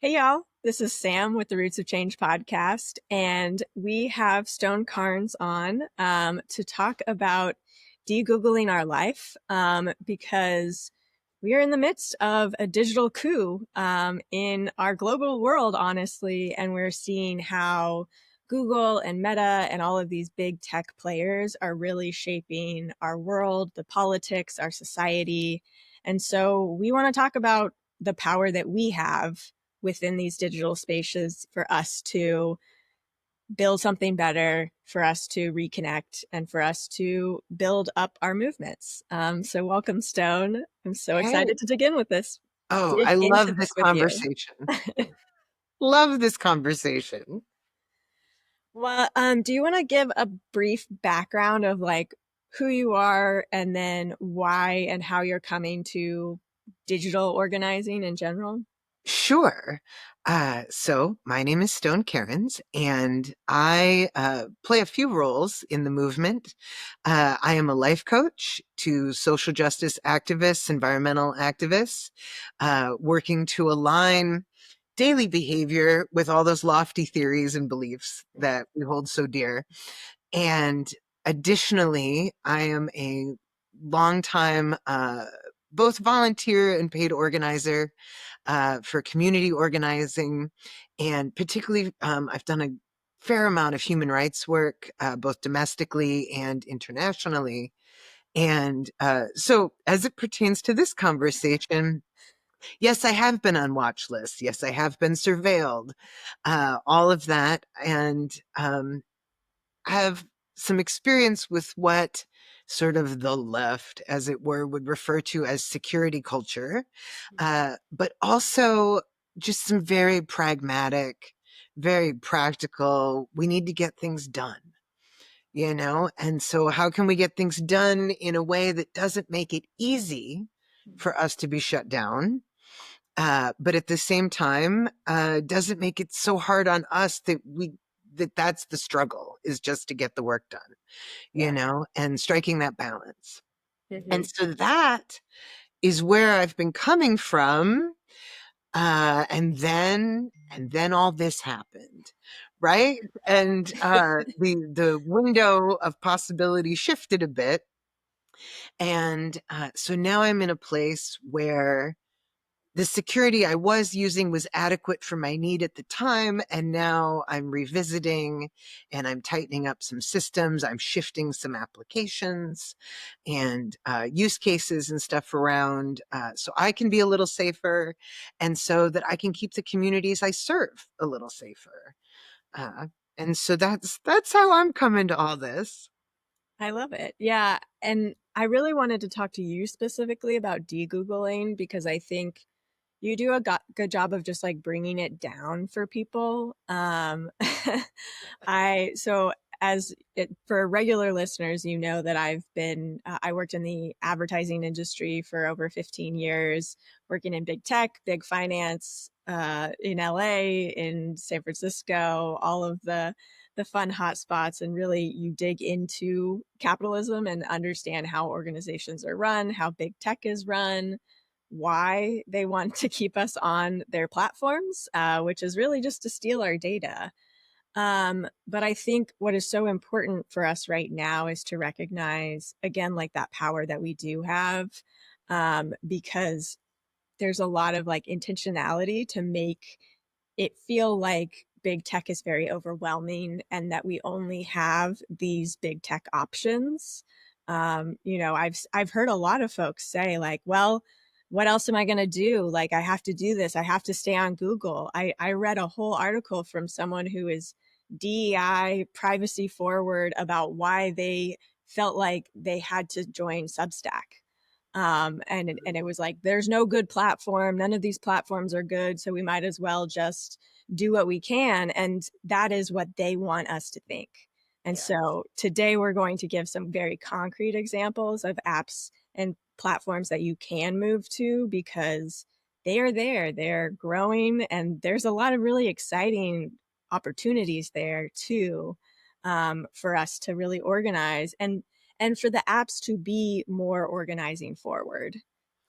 Hey, y'all. This is Sam with the Roots of Change podcast, and we have Stone Cairns on to talk about de-Googling our life because we are in the midst of a digital coup in our global world, honestly, and we're seeing how Google and Meta and all of these big tech players are really shaping our world, the politics, our society. And so we want to talk about the power that we have within these digital spaces for us to build something better, for us to reconnect, and for us to build up our movements. So welcome, Stone. I'm so Hey, excited to dig in with this, oh, dig I into love this this with you. conversation. Love this conversation. Well, do you want to give a brief background of like who you are and then why and how you're coming to digital organizing in general? Sure. So my name is Stone Cairns, and I play a few roles in the movement. I am a life coach to social justice activists, environmental activists, working to align daily behavior with all those lofty theories and beliefs that we hold so dear. And additionally, I am a longtime both volunteer and paid organizer for community organizing. And particularly, I've done a fair amount of human rights work, both domestically and internationally. And so, as it pertains to this conversation, yes, I have been on watch lists. Yes, I have been surveilled, all of that. And have some experience with what sort of the left, as it were, would refer to as security culture, but also just some very pragmatic, very practical, we need to get things done, And so, how can we get things done in a way that doesn't make it easy for us to be shut down? But at the same time, doesn't make it so hard on us that's the struggle, is just to get the work done, Yeah. and striking that balance. And Mhm. so that is where I've been coming from. And then all this happened, right? And the window of possibility shifted a bit. And so now I'm in a place where the security I was using was adequate for my need at the time. And now I'm revisiting and I'm tightening up some systems. I'm shifting some applications and use cases and stuff around so I can be a little safer and so that I can keep the communities I serve a little safer. Uh, and so that's how I'm coming to all this. I love it. Yeah. And I really wanted to talk to you specifically about de-Googling because I think you do a good job of just like bringing it down for people. So for regular listeners, you know that I worked in the advertising industry for over 15 years, working in big tech, big finance, in LA, in San Francisco, all of the fun hotspots. And really you dig into capitalism and understand how organizations are run, how big tech is run, why they want to keep us on their platforms, which is really just to steal our data. But I think what is so important for us right now is to recognize, again, like that power that we do have, because there's a lot of like intentionality to make it feel like big tech is very overwhelming and that we only have these big tech options. I've heard a lot of folks say like, well, what else am I going to do? Like, I have to do this. I have to stay on Google. I read a whole article from someone who is DEI privacy forward about why they felt like they had to join Substack. And it was like, there's no good platform. None of these platforms are good. So we might as well just do what we can. And that is what they want us to think. And Yes. so today we're going to give some very concrete examples of apps and platforms that you can move to because they are there, they're growing, and there's a lot of really exciting opportunities there too, for us to really organize and for the apps to be more organizing forward.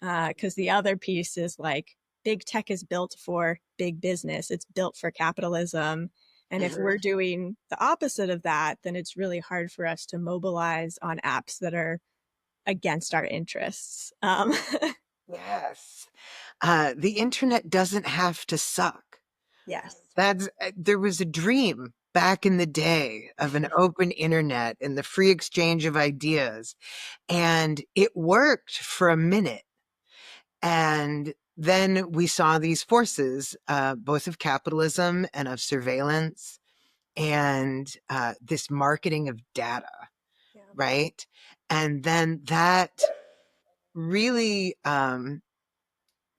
Because the other piece is like big tech is built for big business. It's built for capitalism. And if Mhm. we're doing the opposite of that, then it's really hard for us to mobilize on apps that are against our interests. Yes. The internet doesn't have to suck. Yes. There was a dream back in the day of an open internet and the free exchange of ideas, and it worked for a minute. And then we saw these forces, both of capitalism and of surveillance, and this marketing of data, Yeah. right? And then that really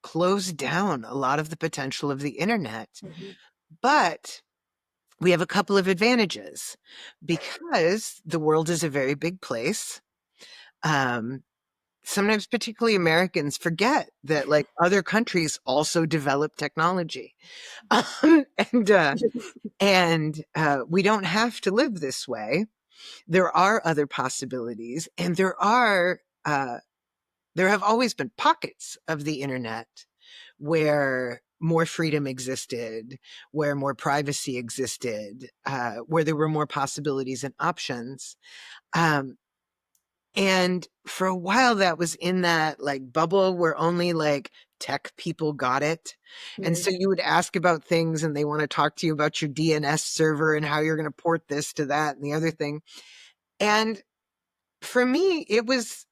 closed down a lot of the potential of the internet. Mhm. But we have a couple of advantages because the world is a very big place. Um, Sometimes, particularly Americans, forget that like other countries also develop technology, and we don't have to live this way. There are other possibilities, and there have always been pockets of the internet where more freedom existed, where more privacy existed, where there were more possibilities and options. Um, and for a while, that was in that like bubble where only like tech people got it. And Mm. so you would ask about things and they want to talk to you about your DNS server and how you're going to port this to that and the other thing. And for me, it was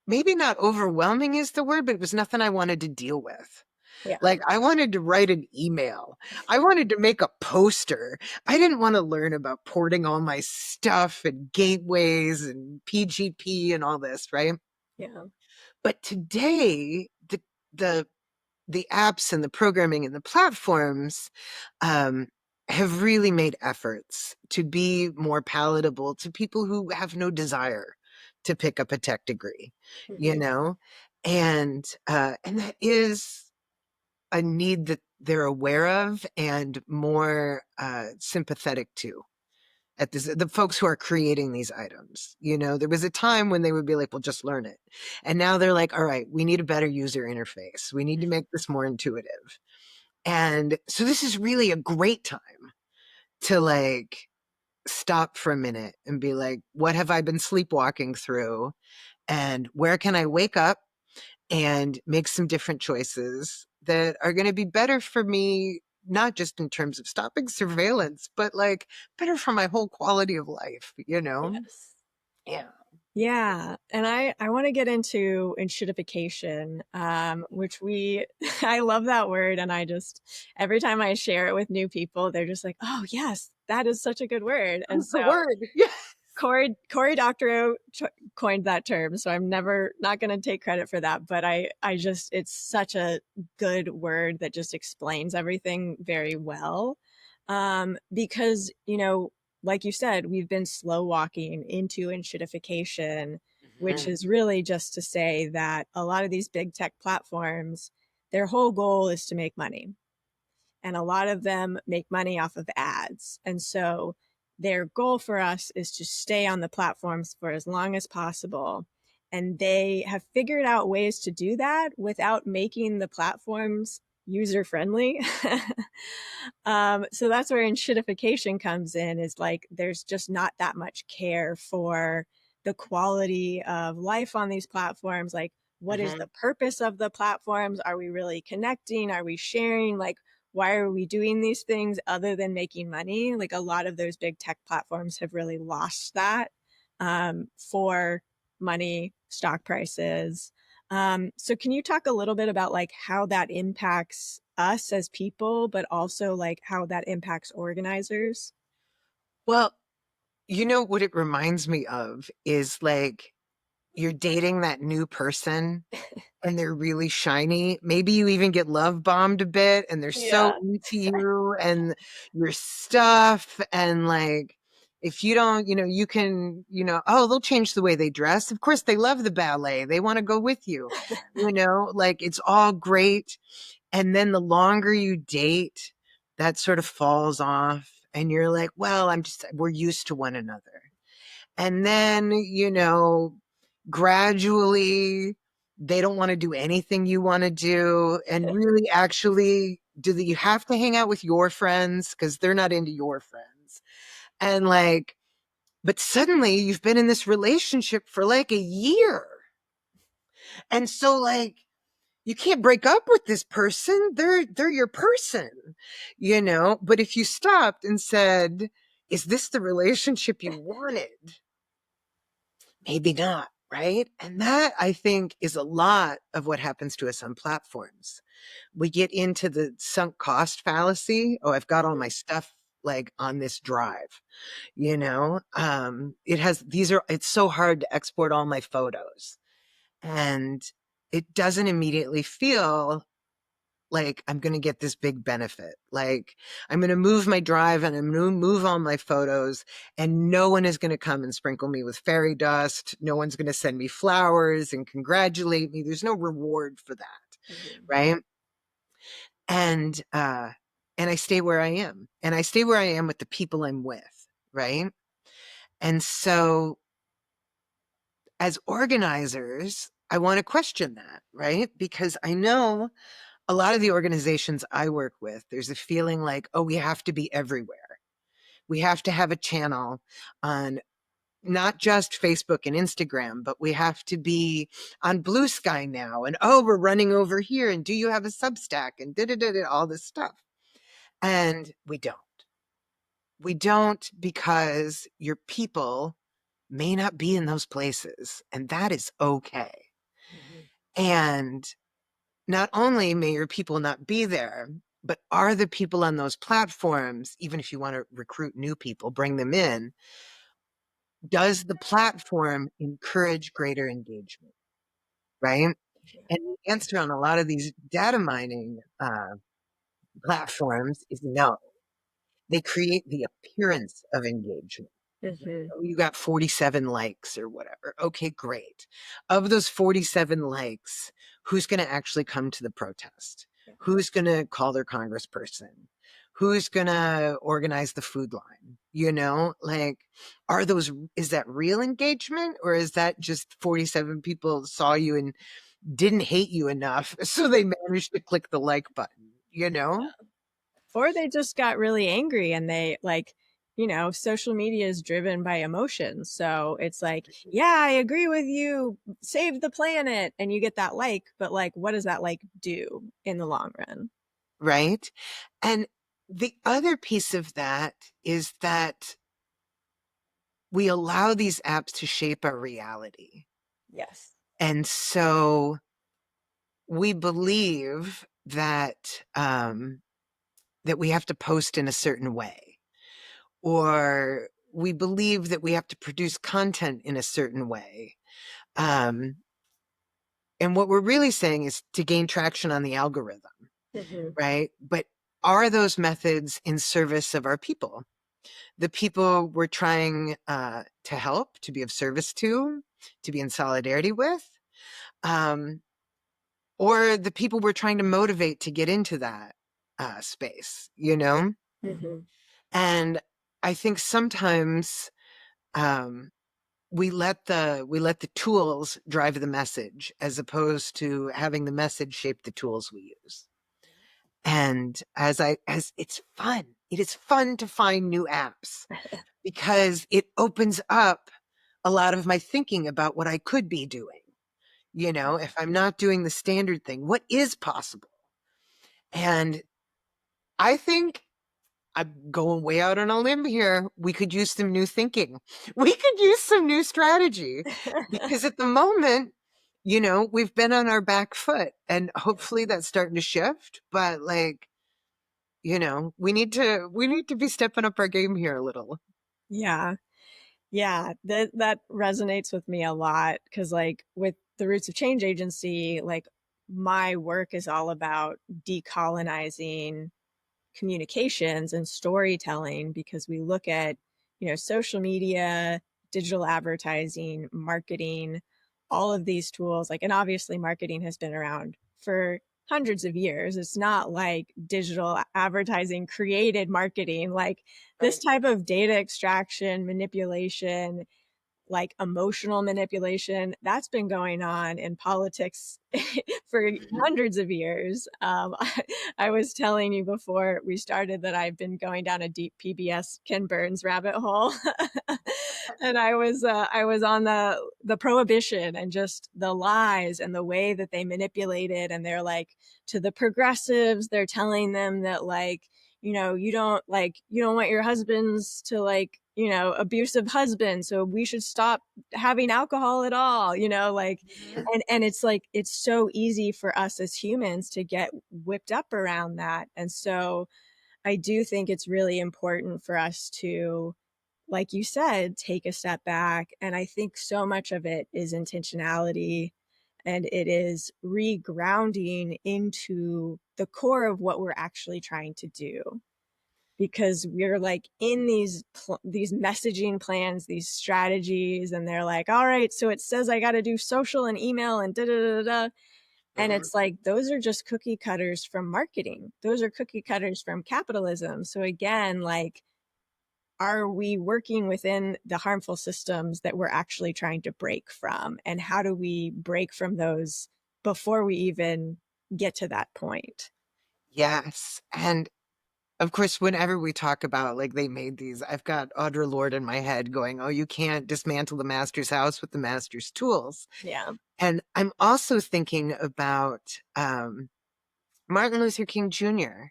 maybe not overwhelming is the word, but it was nothing I wanted to deal with. Yeah. Like, I wanted to write an email. I wanted to make a poster. I didn't want to learn about porting all my stuff and gateways and PGP and all this, right? Yeah. But today, the the apps and the programming and the platforms um, have really made efforts to be more palatable to people who have no desire to pick up a tech degree, you Mhm. know, and that is a need that they're aware of and more sympathetic to at this, the folks who are creating these items. You know, there was a time when they would be like, well, just learn it. And now they're like, all right, we need a better user interface. We need to make this more intuitive. And so this is really a great time to like stop for a minute and be like, what have I been sleepwalking through? And where can I wake up and make some different choices that are going to be better for me, not just in terms of stopping surveillance, but like better for my whole quality of life, you know? Yes. Yeah. Yeah, and I want to get into enshitification, which we I love that word, and I just every time I share it with new people, they're just like, "Oh yes, that is such a good word." And That's so the word. Yeah. Cory Doctorow coined that term, so I'm never not going to take credit for that, but I just it's such a good word that just explains everything very well. Because, like you said, we've been slow walking into enshitification, which Mhm. is really just to say that a lot of these big tech platforms, their whole goal is to make money, and a lot of them make money off of ads. And so their goal for us is to stay on the platforms for as long as possible. And they have figured out ways to do that without making the platforms user friendly. So that's where enshitification comes in, is like there's just not that much care for the quality of life on these platforms. Like, what is Mhm. the purpose of the platforms? Are we really connecting? Are we sharing? Like, why are we doing these things other than making money? Like, a lot of those big tech platforms have really lost that for money, stock prices. So can you talk a little bit about like how that impacts us as people, but also like how that impacts organizers? Well, you know what it reminds me of is like you're dating that new person and they're really shiny. Maybe you even get love bombed a bit and they're so Yeah. into you and your stuff. And like, if you don't, you can, oh, they'll change the way they dress. Of course, they love the ballet. They want to go with you, like it's all great. And then the longer you date, that sort of falls off. And you're like, well, we're used to one another. And then, gradually They don't want to do anything you want to do. And really, actually, you have to hang out with your friends because they're not into your friends? And like, but suddenly you've been in this relationship for like a year. And so like, you can't break up with this person. They're your person, But if you stopped and said, is this the relationship you wanted? Maybe not, right? And that, I think, is a lot of what happens to us on platforms. We get into the sunk cost fallacy. Oh, I've got all my stuff like on this drive, it's so hard to export all my photos. And it doesn't immediately feel like I'm going to get this big benefit. Like I'm going to move my drive and I'm going to move all my photos, and no one is going to come and sprinkle me with fairy dust. No one's going to send me flowers and congratulate me. There's no reward for that. Right. And I stay where I am, and I stay where I am with the people I'm with. Right. And so as organizers, I want to question that, right? Because I know a lot of the organizations I work with, there's a feeling like, oh, we have to be everywhere. We have to have a channel on not just Facebook and Instagram, but we have to be on Blue Sky now. And oh, we're running over here. And do you have a Substack? And all this stuff. And we don't. We don't, because your people may not be in those places. And that is okay. And not only may your people not be there, but are the people on those platforms, even if you want to recruit new people, bring them in, does the platform encourage greater engagement, right? And the answer on a lot of these data mining platforms is no. They create the appearance of engagement. Oh, you got 47 likes or whatever. Okay, great. Of those 47 likes, who's going to actually come to the protest? Who's going to call their congressperson? Who's going to organize the food line? Like, is that real engagement, or is that just 47 people saw you and didn't hate you enough, so they managed to click the like button, Or they just got really angry and they like, social media is driven by emotions. So it's like, yeah, I agree with you, save the planet. And you get that like, but like, what does that like do in the long run? Right. And the other piece of that is that we allow these apps to shape our reality. Yes. And so we believe that that we have to post in a certain way, or we believe that we have to produce content in a certain way. And what we're really saying is to gain traction on the algorithm, right? But are those methods in service of our people? The people we're trying to help, to be of service to be in solidarity with, or the people we're trying to motivate to get into that space, And I think sometimes we let the tools drive the message, as opposed to having the message shape the tools we use. And as it's fun, it is fun to find new apps because it opens up a lot of my thinking about what I could be doing. If I'm not doing the standard thing, what is possible? And I think I'm going way out on a limb here. We could use some new thinking. We could use some new strategy, because at the moment, we've been on our back foot, and hopefully that's starting to shift. But like, we need to be stepping up our game here a little. Yeah. Yeah, that resonates with me a lot, because like with the Roots of Change Agency, like my work is all about decolonizing communications and storytelling, because we look at, social media, digital advertising, marketing, all of these tools, like, and obviously marketing has been around for hundreds of years. It's not like digital advertising created marketing. Like this type of data extraction, manipulation, like emotional manipulation, that's been going on in politics for hundreds of years. I was telling you before we started that I've been going down a deep PBS Ken Burns rabbit hole, and I was on the prohibition and just the lies and the way that they manipulated, and they're like, to the progressives, they're telling them that, like, you don't want your husbands to, like, abusive husbands, so we should stop having alcohol at all, like, Mhm. and it's like, it's so easy for us as humans to get whipped up around that. And so I do think it's really important for us to, like you said, take a step back. And I think so much of it is intentionality, and it is regrounding into the core of what we're actually trying to do, because we're like in these messaging plans, these strategies, and they're like, all right, so it says I got to do social and email and da da da da. And Mhm. it's like, those are just cookie cutters from marketing. Those are cookie cutters from capitalism. So again, like, are we working within the harmful systems that we're actually trying to break from? And how do we break from those before we even get to that point? Yes. And of course, whenever we talk about like they made these, I've got Audre Lorde in my head going, oh, you can't dismantle the master's house with the master's tools. Yeah. And I'm also thinking about Martin Luther King Jr.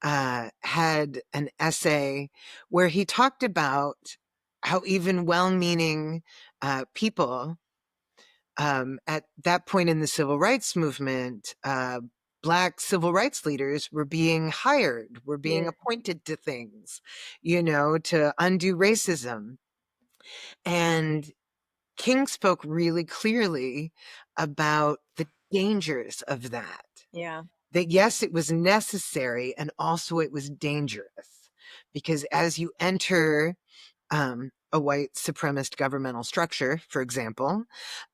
Had an essay where he talked about how even well-meaning people at that point in the civil rights movement, Black civil rights leaders were being hired, were being Yeah. appointed to things, to undo racism. And King spoke really clearly about the dangers of that. Yeah. That yes, it was necessary, and also it was dangerous. Because as you enter a white supremacist governmental structure, for example,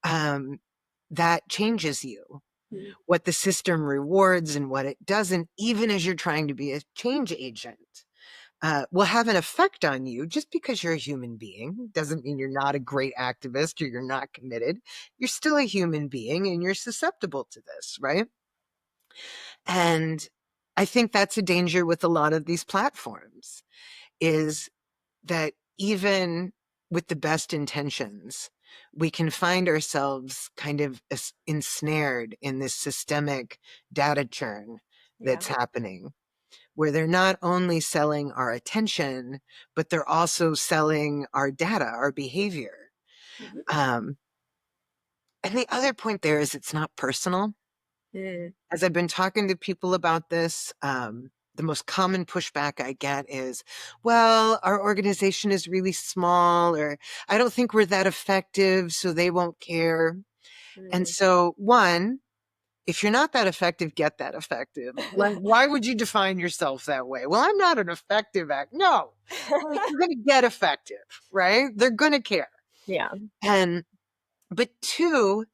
um, that changes you. Mm. What the system rewards and what it doesn't, even as you're trying to be a change agent, will have an effect on you. Just because you're a human being doesn't mean you're not a great activist or you're not committed. You're still a human being and you're susceptible to this, right? And I think that's a danger with a lot of these platforms, is that even with the best intentions, we can find ourselves kind of ensnared in this systemic data churn Yeah. that's happening, where they're not only selling our attention, but they're also selling our data, our behavior. Mhm. Um, and the other point there is it's not personal. Mm. As I've been talking to people about this, the most common pushback I get is, well, our organization is really small, or I don't think we're that effective, so they won't care. And Mm. so, one, if you're not that effective, get that effective. Like, why would you define yourself that way? Well, I'm not an effective act. No, like, you're going to get effective, right? They're going to care. Yeah. And, but two,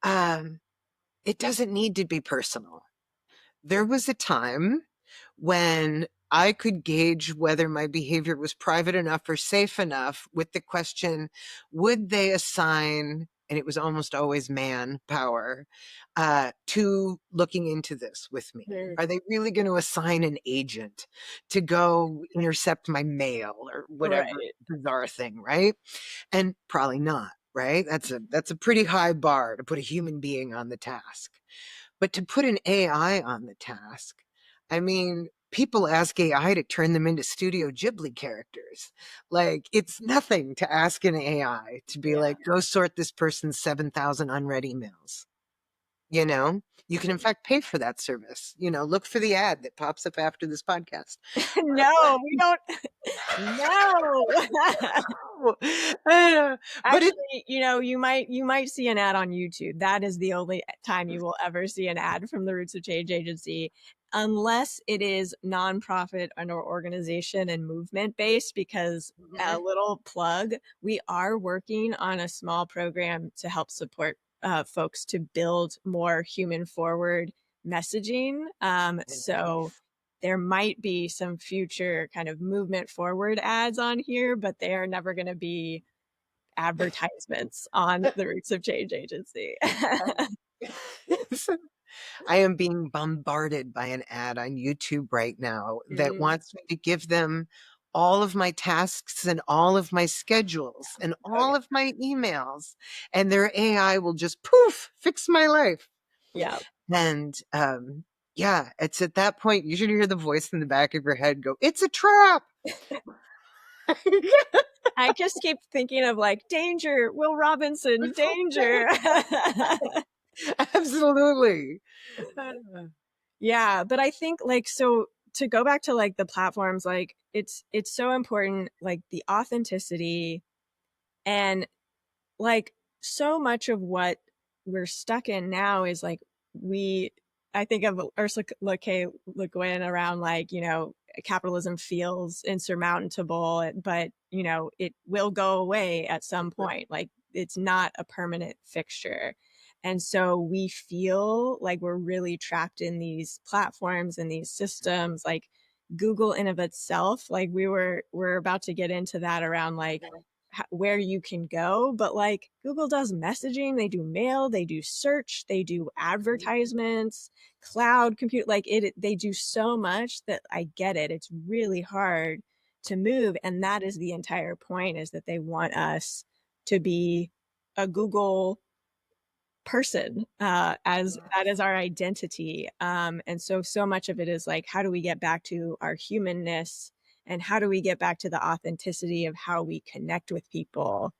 um, it doesn't need to be personal. There was a time when I could gauge whether my behavior was private enough or safe enough with the question, would they assign, and it was almost always manpower, to looking into this with me? Mm. Are they really going to assign an agent to go intercept my mail or whatever Right. bizarre thing, right? And probably not, right? That's a pretty high bar to put a human being on the task. But to put an AI on the task, I mean, people ask AI to turn them into Studio Ghibli characters. Like, it's nothing to ask an AI to be Yeah. like, go sort this person's 7,000 unread emails. You know, you can in fact pay for that service. Look for the ad that pops up after this podcast. No, we don't. No. But it, Actually, you might see an ad on YouTube. That is the only time you will ever see an ad from the Roots of Change Agency, unless it is nonprofit and or organization and movement based. Because, a little plug, we are working on a small program to help support folks to build more human forward messaging. So there might be some future kind of movement forward ads on here, but they are never going to be advertisements on the Roots of Change Agency. So I am being bombarded by an ad on YouTube right now that Mm. wants me to give them all of my tasks and all of my schedules and Oh, all of my emails, and their AI will just poof, fix my life. yeah. And yeah, it's at that point you should hear the voice in the back of your head go, "It's a trap." I just keep thinking of like, danger, Will Robinson, danger. Absolutely. Yeah, but I think like, so to go back to like the platforms, like it's so important, like the authenticity, and like so much of what we're stuck in now is like, we I think of Ursula Le Guin around like, capitalism feels insurmountable, but it will go away at some point. Like, it's not a permanent fixture. And so we feel like we're really trapped in these platforms and these systems, like Google in of itself. Like, we're about to get into that around like where you can go, but like Google does messaging, they do mail, they do search, they do advertisements, cloud compute, like they do so much that I get it. It's really hard to move, and that is the entire point, is that they want us to be a Google person, as that is our identity. And so much of it is like, how do we get back to our humanness, and how do we get back to the authenticity of how we connect with people?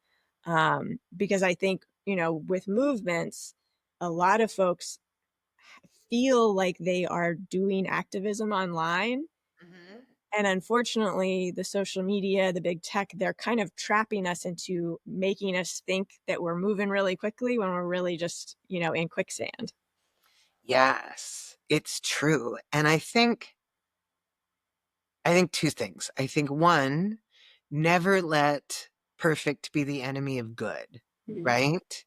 Because I think, with movements, a lot of folks feel like they are doing activism online, Mhm. and unfortunately, the social media, the big tech, they're kind of trapping us into making us think that we're moving really quickly when we're really just, in quicksand. Yes, it's true. And I think two things. I think one, never let perfect be the enemy of good, Mhm. right?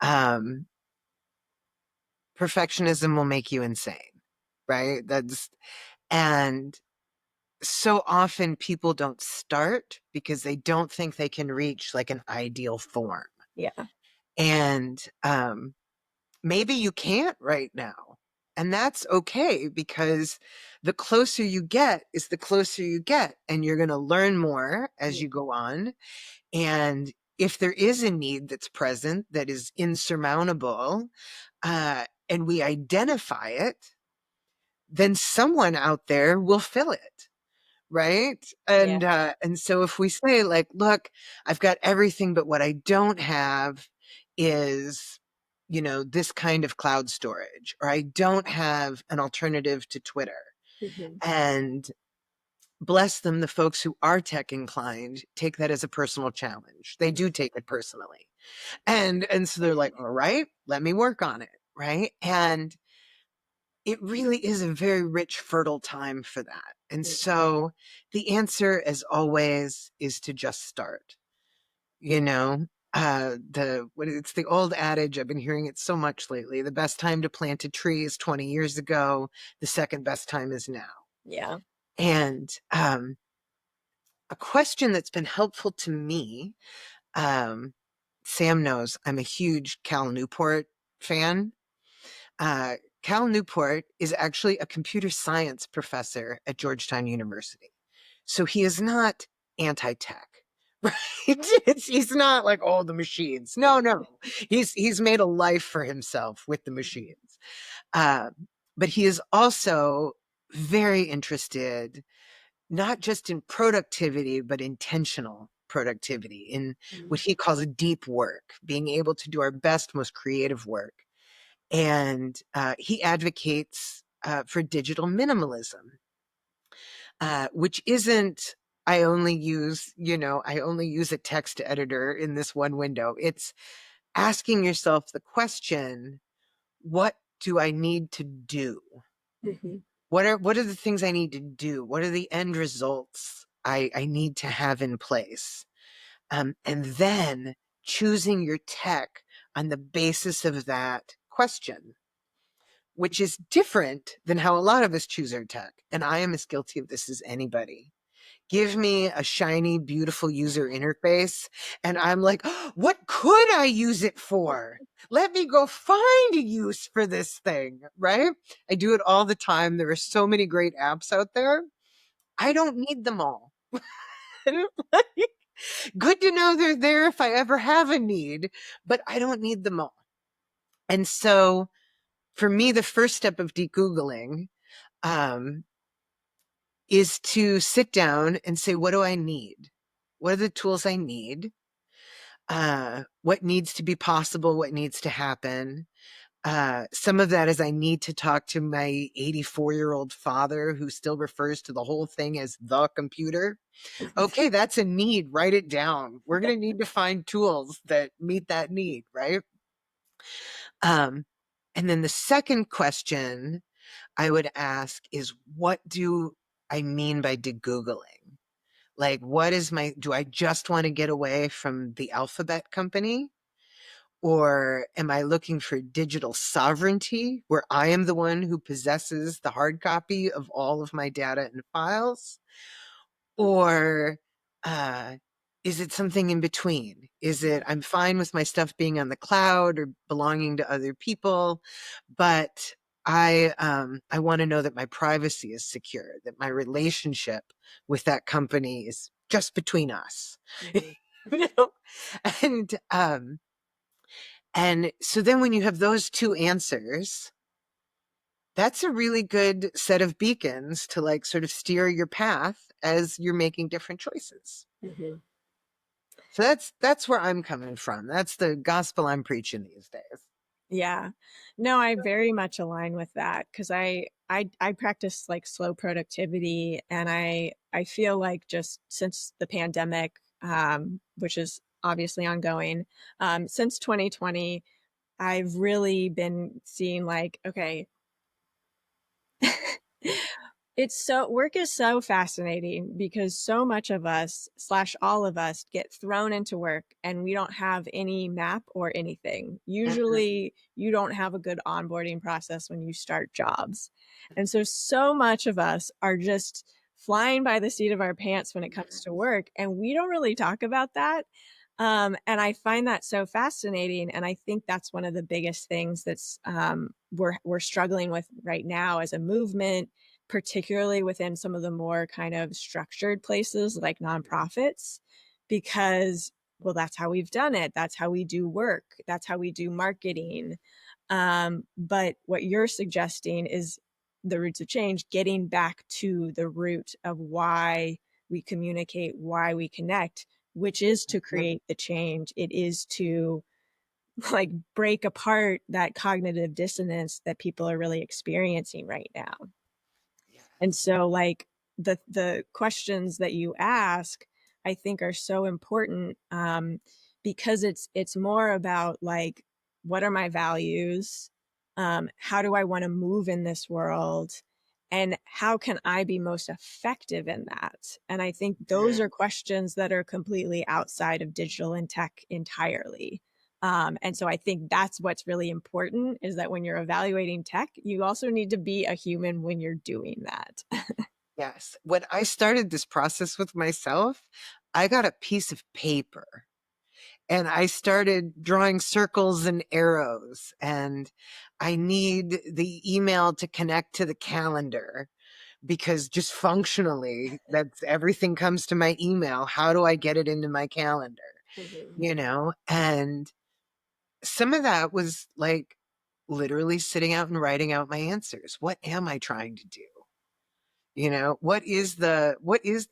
Um, Perfectionism will make you insane, right? And so often people don't start because they don't think they can reach like an ideal form. Yeah. And maybe you can't right now. And that's okay, because the closer you get is the closer you get, and you're going to learn more as you go on. And if there is a need that's present that is insurmountable, and we identify it, then someone out there will fill it. Right. Yeah. And so if we say, like, look, I've got everything, but what I don't have is, this kind of cloud storage, or I don't have an alternative to Twitter. Mhm. And bless them, the folks who are tech inclined take that as a personal challenge. They do take it personally. And so they're like, all right, let me work on it. Right. And it really is a very rich, fertile time for that. And so the answer, as always, is to just start. You know, it's the old adage. I've been hearing it so much lately. The best time to plant a tree is 20 years ago. The second best time is now. Yeah. And a question that's been helpful to me. Um, Sam knows I'm a huge Cal Newport fan. Uh, Cal Newport is actually a computer science professor at Georgetown University. So he is not anti-tech, right? He's not like, oh, the machines. No, no. He's made a life for himself with the machines. Uh, but he is also very interested, not just in productivity, but intentional productivity, in what he calls deep work, being able to do our best, most creative work. And he advocates for digital minimalism, which isn't, I only use a text editor in this one window. It's asking yourself the question, what do I need to do? Mhm. What are the things I need to do? What are the end results I need to have in place? And then choosing your tech on the basis of that question, which is different than how a lot of us choose our tech. And I am as guilty of this as anybody. give me a shiny, beautiful user interface. And I'm like, what could I use it for? Let me go find a use for this thing, right? I do it all the time. There are so many great apps out there. I don't need them all. Good to know they're there if I ever have a need, but I don't need them all. And so for me, the first step of de-Googling is to sit down and say, what do I need? What are the tools I need? What needs to be possible? What needs to happen? Some of that is I need to talk to my 84-year-old father who still refers to the whole thing as the computer. Okay, that's a need. Write it down. We're going to need to find tools that meet that need, right? And then the second question I would ask is, what do I mean by de-Googling? Like, do I just want to get away from the alphabet company? Or am I looking for digital sovereignty, where I am the one who possesses the hard copy of all of my data and files? Or uh, is it something in between? Is it I'm fine with my stuff being on the cloud or belonging to other people, but I want to know that my privacy is secure, that my relationship with that company is just between us. You know? And and so then when you have those two answers, that's a really good set of beacons to like sort of steer your path as you're making different choices. Mm-hmm. So that's where I'm coming from. That's the gospel I'm preaching these days. Yeah. No, I very much align with that because I practice like slow productivity, and I feel like just since the pandemic, which is obviously ongoing, since 2020, I've really been seeing like, okay, work is so fascinating because so much of us slash all of us get thrown into work and we don't have any map or anything. Mhm. Usually you don't have a good onboarding process when you start jobs. And so much of us are just flying by the seat of our pants when it comes to work. And we don't really talk about that. And I find that so fascinating. And I think that's one of the biggest things that's we're struggling with right now as a movement, particularly within some of the more kind of structured places like nonprofits, because, well, that's how we've done it. That's how we do work. That's how we do marketing. But what you're suggesting is the roots of change, getting back to the root of why we communicate, why we connect, which is to Yep. create the change. It is to like break apart that cognitive dissonance that people are really experiencing right now. And Yes. so like the questions that you ask, I think are so important, because it's more about like, what are my values? How do I want to move in this world? And how can I be most effective in that? And I think those Mhm. are questions that are completely outside of digital and tech entirely. And so I think that's what's really important, is that when you're evaluating tech, you also need to be a human when you're doing that. Yes. When I started this process with myself, I got a piece of paper and I started drawing circles and arrows, and I need the email to connect to the calendar because just functionally, that's everything comes to my email. How do I get it into my calendar? Mm-hmm. You know, and some of that was like literally sitting out and writing out my answers. What am I trying to do? You know, what is the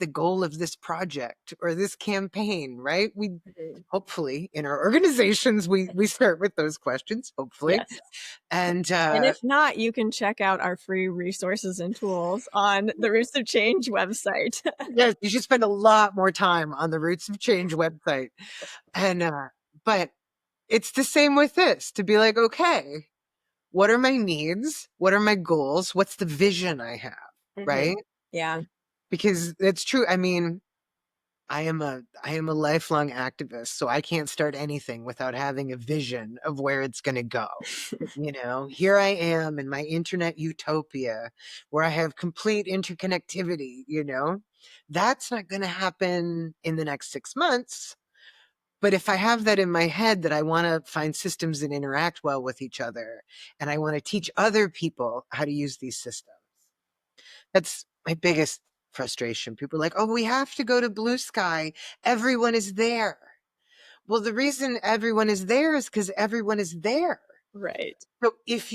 goal of this project or this campaign, right? We Mm-hmm. hopefully in our organizations we start with those questions, hopefully. Yes. And And if not, you can check out our free resources and tools on the Roots of Change website. yes, you should spend a lot more time on the Roots of Change website. And but it's the same with this, to be like, okay, what are my needs? What are my goals? What's the vision I have? Mm-hmm. Right? Yeah. Because it's true. I mean, I am a lifelong activist, so I can't start anything without having a vision of where it's going to go. You know, here I am in my internet utopia where I have complete interconnectivity, you know. That's not going to happen in the next 6 months. But if I have that in my head that I want to find systems that interact well with each other and I want to teach other people how to use these systems, that's my biggest frustration. People are like, oh, we have to go to blue sky. Everyone is there. Well, the reason everyone is there is because everyone is there. Right. So if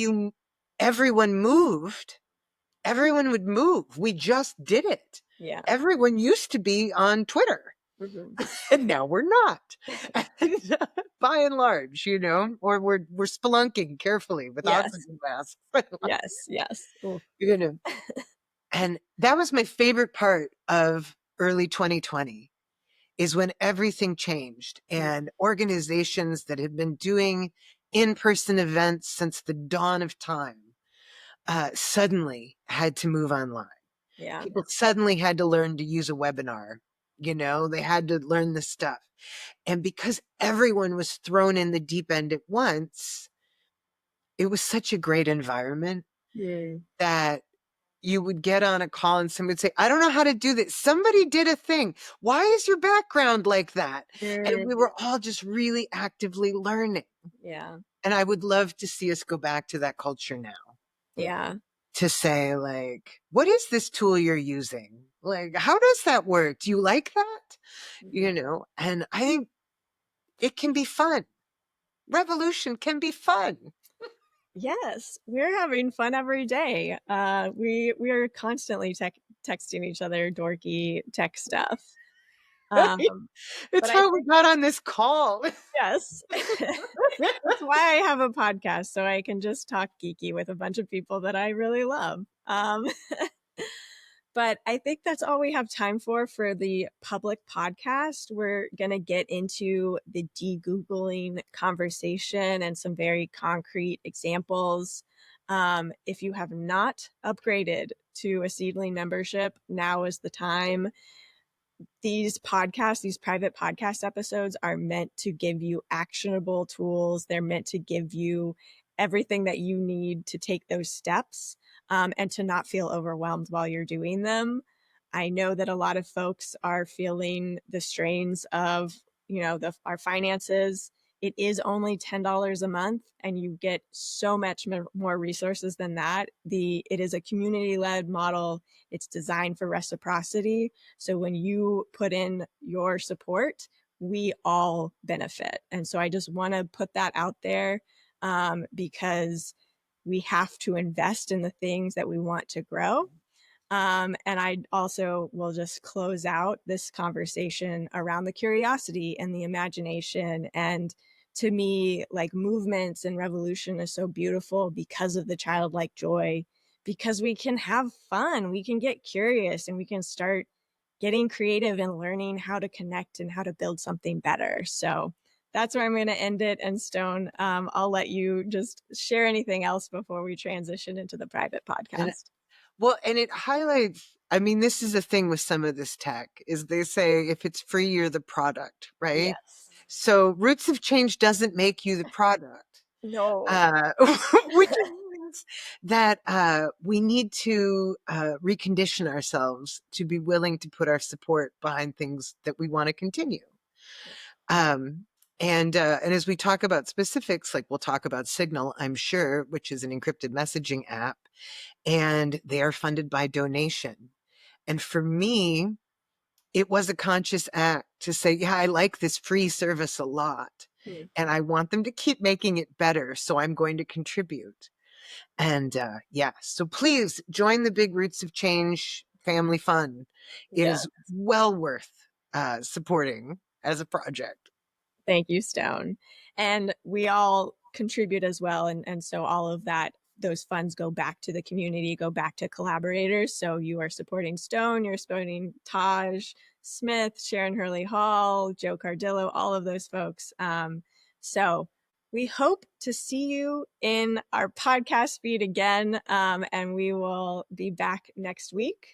everyone moved, everyone would move. We just did it. Yeah. Everyone used to be on Twitter. Mhm. And now we're not. And, by and large, you know, or we're spelunking carefully with Yes. oxygen masks. Yes. Yes. Ooh. You know, and that was my favorite part of early 2020 is when everything changed and organizations that had been doing in-person events since the dawn of time suddenly had to move online. Yeah. People suddenly had to learn to use a webinar. You know, they had to learn this stuff. And because everyone was thrown in the deep end at once, it was such a great environment Mm. that you would get on a call and somebody would say, I don't know how to do this. Somebody did a thing. Why is your background like that? And Mm. we were all just really actively learning. Yeah. And I would love to see us go back to that culture now Yeah. to say, like, what is this tool you're using? Like, how does that work? Do you like that? Mhm. You know, and I think it can be fun. Revolution can be fun. Yes, we're having fun every day. We are constantly texting each other dorky tech stuff. It's But I how we think got on this call. yes, that's why I have a podcast so I can just talk geeky with a bunch of people that I really love. But I think that's all we have time for the public podcast. We're going to get into the de-Googling conversation and some very concrete examples. If you have not upgraded to a Seedling membership, now is the time. These podcasts, these private podcast episodes are meant to give you actionable tools. They're meant to give you everything that you need to take those steps and to not feel overwhelmed while you're doing them. I know that a lot of folks are feeling the strains of, our finances. It is only $10 a month, and you get so much more resources than that. It is a community-led model. It's designed for reciprocity. So when you put in your support, we all benefit. And so I just want to put that out there because we have to invest in the things that we want to grow. And I also will just close out this conversation around the curiosity and the imagination. And to me, like movements and revolution is so beautiful because of the childlike joy, because we can have fun, we can get curious, and we can start getting creative and learning how to connect and how to build something better. So that's where I'm going to end it. And Stone, I'll let you just share anything else before we transition into the private And podcast. well, and it highlights, I mean, this is the thing with some of this tech is they say if it's free, you're the product, right? Yes. So Roots of Change doesn't make you the product, No. which means that we need to recondition ourselves to be willing to put our support behind things that we want to continue. Um, and as we talk about specifics, like we'll talk about Signal, I'm sure, which is an encrypted messaging app, and they are funded by donation. And for me, it was a conscious act to say, yeah, I like this free service a lot. Hmm. And I want them to keep making it better. So I'm going to contribute. And yeah, so please join the Big Roots of Change family fun. It Yeah. is well worth supporting as a project. Thank you, Stone. And we all contribute as well. And so all of that, those funds go back to the community, go back to collaborators. So you are supporting Stone, you're supporting Taj Smith, Sharon Hurley Hall, Joe Cardillo, all of those folks. So we hope to see you in our podcast feed again. And we will be back next week.